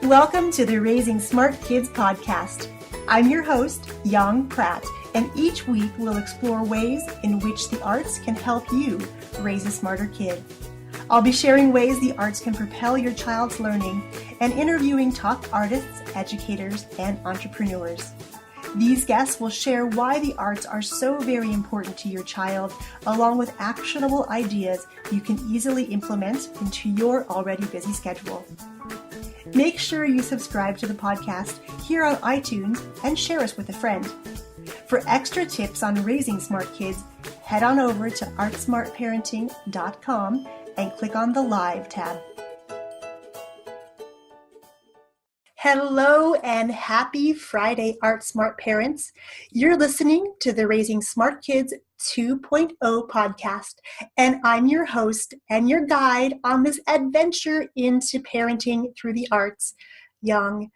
Welcome to the Raising Smart Kids podcast. I'm your host, Yong, and each week we'll explore ways in which the arts can help you raise a smarter kid. I'll be sharing ways the arts can propel your child's learning and interviewing top artists, educators, and entrepreneurs. These guests will share why the arts are so very important to your child, along with actionable ideas you can easily implement into your already busy schedule. Make sure you subscribe to the podcast here on iTunes and share us with a friend. For extra tips on raising smart kids, head on over to artsmartparenting.com and click on the Live tab. Hello and happy Friday, Art Smart parents. You're listening to the Raising Smart Kids 2.0 podcast, and I'm your host and your guide on this adventure into parenting through the arts, Yong.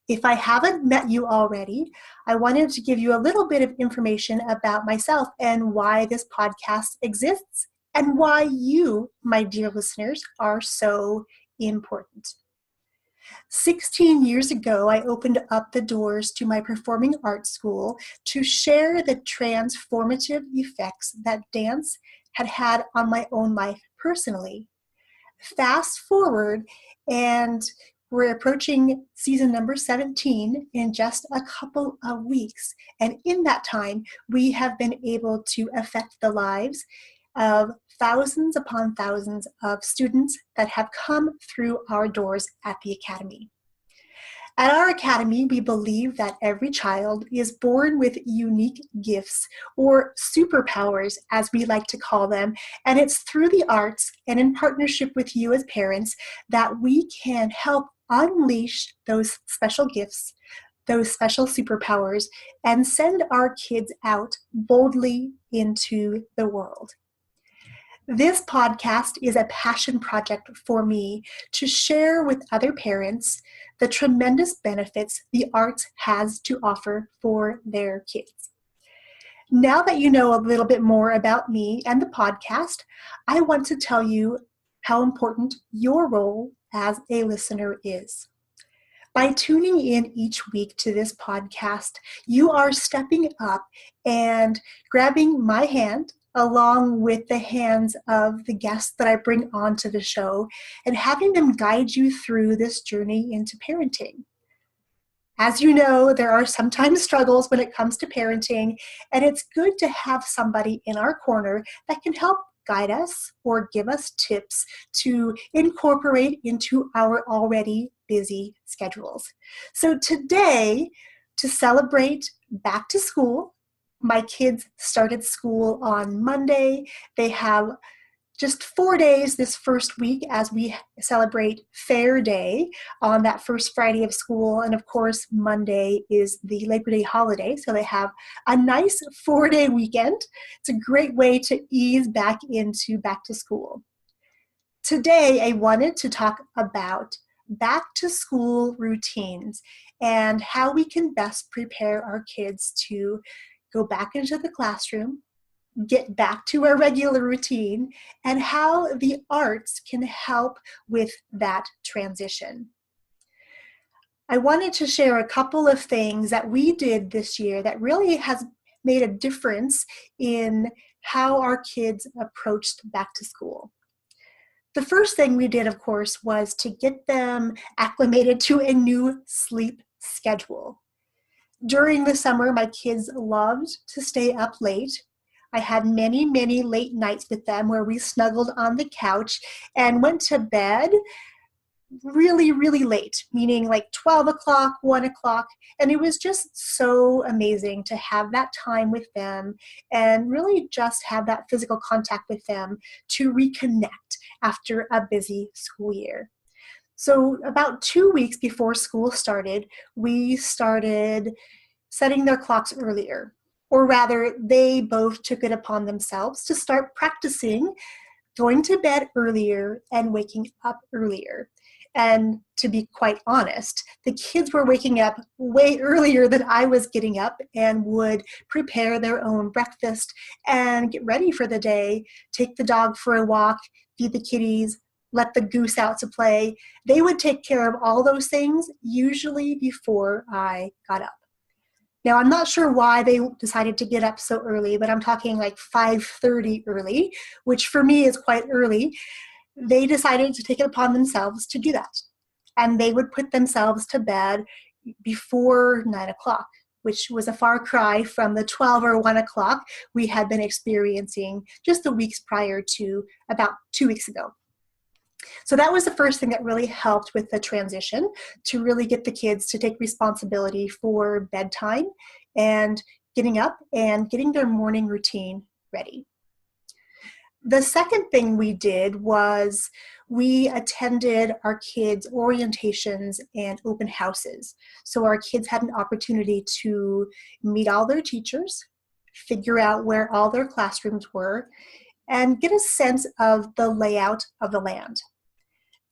If I haven't met you already, I wanted to give you a little bit of information about myself and why this podcast exists and why you, my dear listeners, are so important. 16 years ago, I opened up the doors to my performing arts school to share the transformative effects that dance had had on my own life personally. Fast forward, and we're approaching season number 17 in just a couple of weeks. And in that time, we have been able to affect the lives of thousands upon thousands of students that have come through our doors at the Academy. At our Academy, we believe that every child is born with unique gifts, or superpowers as we like to call them, and it's through the arts and in partnership with you as parents that we can help unleash those special gifts, those special superpowers, and send our kids out boldly into the world. This podcast is a passion project for me to share with other parents the tremendous benefits the arts has to offer for their kids. Now that you know a little bit more about me and the podcast, I want to tell you how important your role as a listener is. By tuning in each week to this podcast, you are stepping up and grabbing my hand along with the hands of the guests that I bring onto the show and having them guide you through this journey into parenting. As you know, there are sometimes struggles when it comes to parenting, and it's good to have somebody in our corner that can help guide us or give us tips to incorporate into our already busy schedules. So today, to celebrate back to school, my kids started school on Monday. They have just 4 days this first week as we celebrate Fair Day on that first Friday of school. And of course, Monday is the Labor Day holiday. So they have a nice 4-day weekend. It's a great way to ease back into back to school. Today, I wanted to talk about back to school routines and how we can best prepare our kids to go back into the classroom, get back to our regular routine, and how the arts can help with that transition. I wanted to share a couple of things that we did this year that really has made a difference in how our kids approached back to school. The first thing we did, of course, was to get them acclimated to a new sleep schedule. During the summer, my kids loved to stay up late. I had many, many late nights with them where we snuggled on the couch and went to bed really, really late, meaning like 12 o'clock, 1 o'clock. And it was just so amazing to have that time with them and really just have that physical contact with them to reconnect after a busy school year. So about 2 weeks before school started, we started setting their clocks earlier. Or rather, they both took it upon themselves to start practicing going to bed earlier and waking up earlier. And to be quite honest, the kids were waking up way earlier than I was getting up and would prepare their own breakfast and get ready for the day, take the dog for a walk, feed the kitties, let the goose out to play. They would take care of all those things, usually before I got up. Now, I'm not sure why they decided to get up so early, but I'm talking like 5:30 early, which for me is quite early. They decided to take it upon themselves to do that. And they would put themselves to bed before 9 o'clock, which was a far cry from the 12 or 1 o'clock we had been experiencing just the weeks prior to about 2 weeks ago. So that was the first thing that really helped with the transition, to really get the kids to take responsibility for bedtime and getting up and getting their morning routine ready. The second thing we did was we attended our kids' orientations and open houses. So our kids had an opportunity to meet all their teachers, figure out where all their classrooms were, and get a sense of the layout of the land.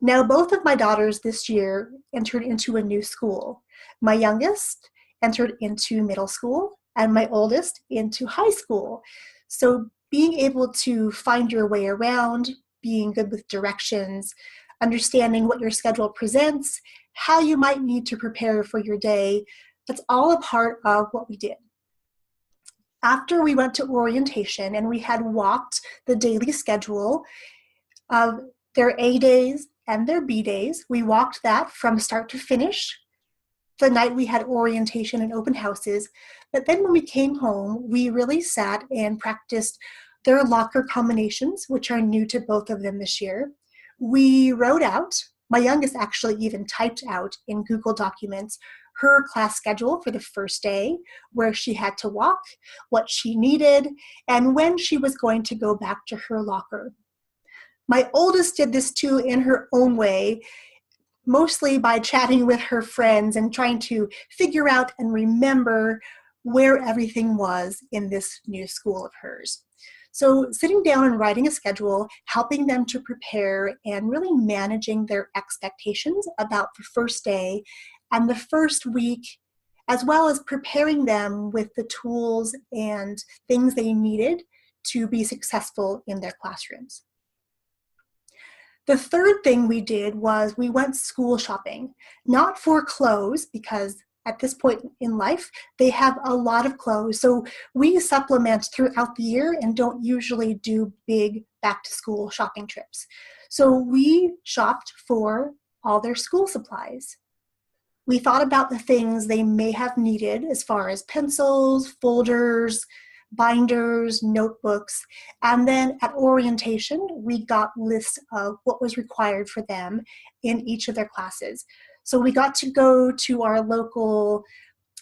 Now, both of my daughters this year entered into a new school. My youngest entered into middle school, and my oldest into high school. So being able to find your way around, being good with directions, understanding what your schedule presents, how you might need to prepare for your day, that's all a part of what we did. After we went to orientation and we had walked the daily schedule of their A days and their B days, we walked that from start to finish the night we had orientation and open houses. But then when we came home, we really sat and practiced their locker combinations, which are new to both of them this year. We wrote out, my youngest actually even typed out in Google Documents, her class schedule for the first day, where she had to walk, what she needed, and when she was going to go back to her locker. My oldest did this too in her own way, mostly by chatting with her friends and trying to figure out and remember where everything was in this new school of hers. So sitting down and writing a schedule, helping them to prepare and really managing their expectations about the first day and the first week, as well as preparing them with the tools and things they needed to be successful in their classrooms. The third thing we did was we went school shopping, not for clothes, because at this point in life, they have a lot of clothes. So we supplement throughout the year and don't usually do big back to school shopping trips. So we shopped for all their school supplies. We thought about the things they may have needed as far as pencils, folders, binders, notebooks, and then at orientation, we got lists of what was required for them in each of their classes. So we got to go to our local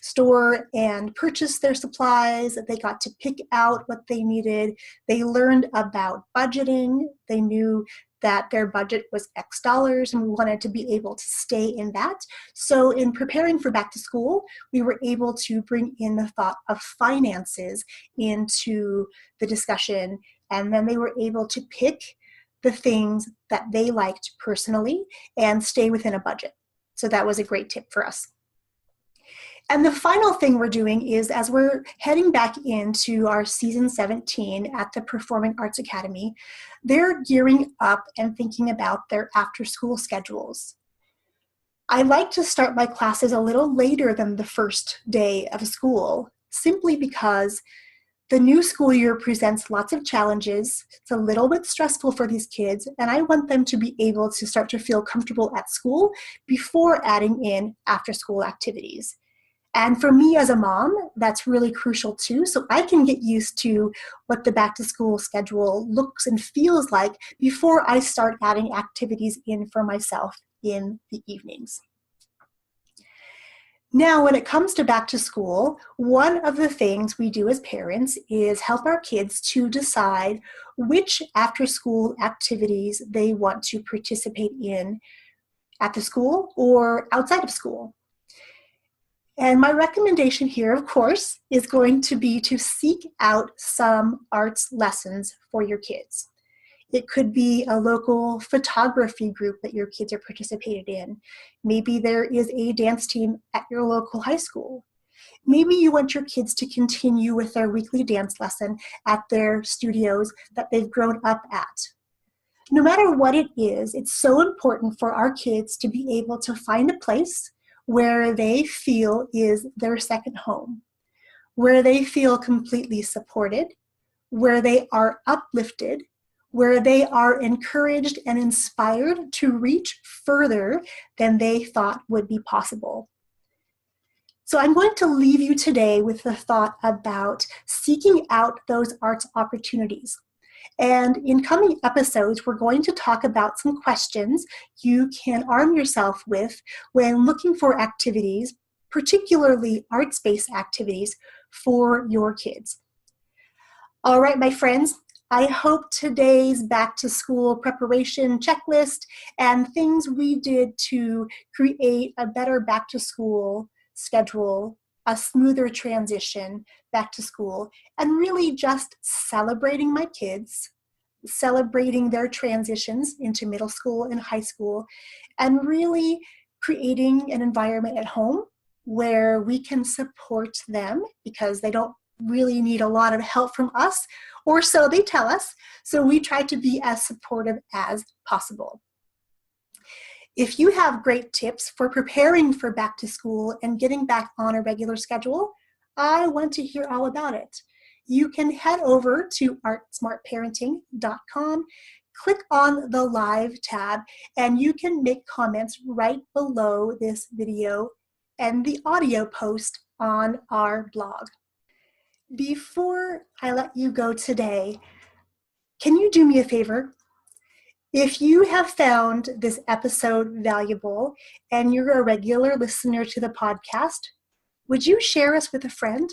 store and purchase their supplies. They got to pick out what they needed. They learned about budgeting. They knew that their budget was X dollars and we wanted to be able to stay in that. So in preparing for back to school, we were able to bring in the thought of finances into the discussion, and then they were able to pick the things that they liked personally and stay within a budget. So that was a great tip for us. And the final thing we're doing is, as we're heading back into our season 17 at the Performing Arts Academy, they're gearing up and thinking about their after-school schedules. I like to start my classes a little later than the first day of school, simply because the new school year presents lots of challenges. It's a little bit stressful for these kids, and I want them to be able to start to feel comfortable at school before adding in after-school activities. And for me as a mom, that's really crucial too, so I can get used to what the back to school schedule looks and feels like before I start adding activities in for myself in the evenings. Now, when it comes to back to school, one of the things we do as parents is help our kids to decide which after school activities they want to participate in at the school or outside of school. And my recommendation here, of course, is going to be to seek out some arts lessons for your kids. It could be a local photography group that your kids are participating in. Maybe there is a dance team at your local high school. Maybe you want your kids to continue with their weekly dance lesson at their studios that they've grown up at. No matter what it is, it's so important for our kids to be able to find a place where they feel is their second home, where they feel completely supported, where they are uplifted, where they are encouraged and inspired to reach further than they thought would be possible. So I'm going to leave you today with the thought about seeking out those arts opportunities. And in coming episodes, we're going to talk about some questions you can arm yourself with when looking for activities, particularly arts-based activities for your kids. All right, my friends, I hope today's back to school preparation checklist and things we did to create a better back to school schedule, a smoother transition back to school, and really just celebrating my kids, celebrating their transitions into middle school and high school, and really creating an environment at home where we can support them because they don't really need a lot of help from us, or so they tell us. So we try to be as supportive as possible. If you have great tips for preparing for back to school and getting back on a regular schedule, I want to hear all about it. You can head over to artsmartparenting.com, click on the live tab, and you can make comments right below this video and the audio post on our blog. Before I let you go today, can you do me a favor? If you have found this episode valuable and you're a regular listener to the podcast, would you share us with a friend?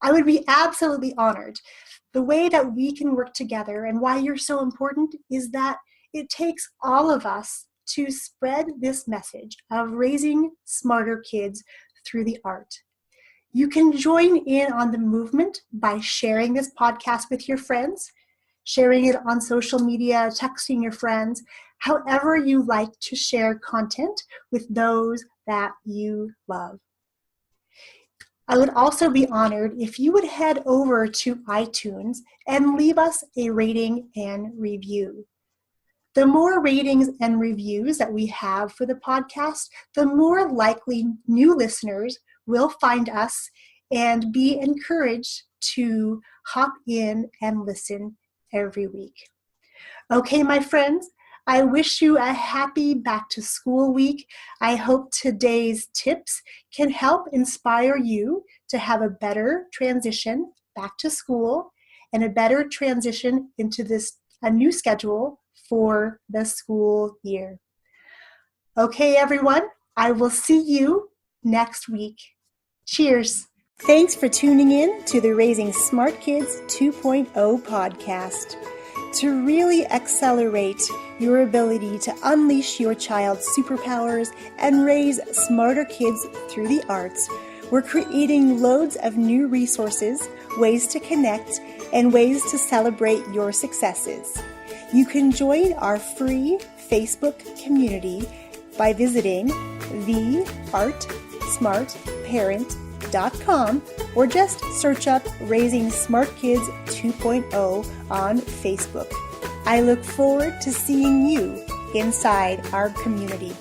I would be absolutely honored. The way that we can work together and why you're so important is that it takes all of us to spread this message of raising smarter kids through the art. You can join in on the movement by sharing this podcast with your friends, sharing it on social media, texting your friends, however you like to share content with those that you love. I would also be honored if you would head over to iTunes and leave us a rating and review. The more ratings and reviews that we have for the podcast, the more likely new listeners will find us and be encouraged to hop in and listen every week. Okay, my friends, I wish you a happy back to school week. I hope today's tips can help inspire you to have a better transition back to school and a better transition into a new schedule for the school year. Okay, everyone, I will see you next week. Cheers. Thanks for tuning in to the Raising Smart Kids 2.0 podcast. To really accelerate your ability to unleash your child's superpowers and raise smarter kids through the arts, we're creating loads of new resources, ways to connect, and ways to celebrate your successes. You can join our free Facebook community by visiting theartsmartparent.com or just search up Raising Smart Kids 2.0 on Facebook. I look forward to seeing you inside our community.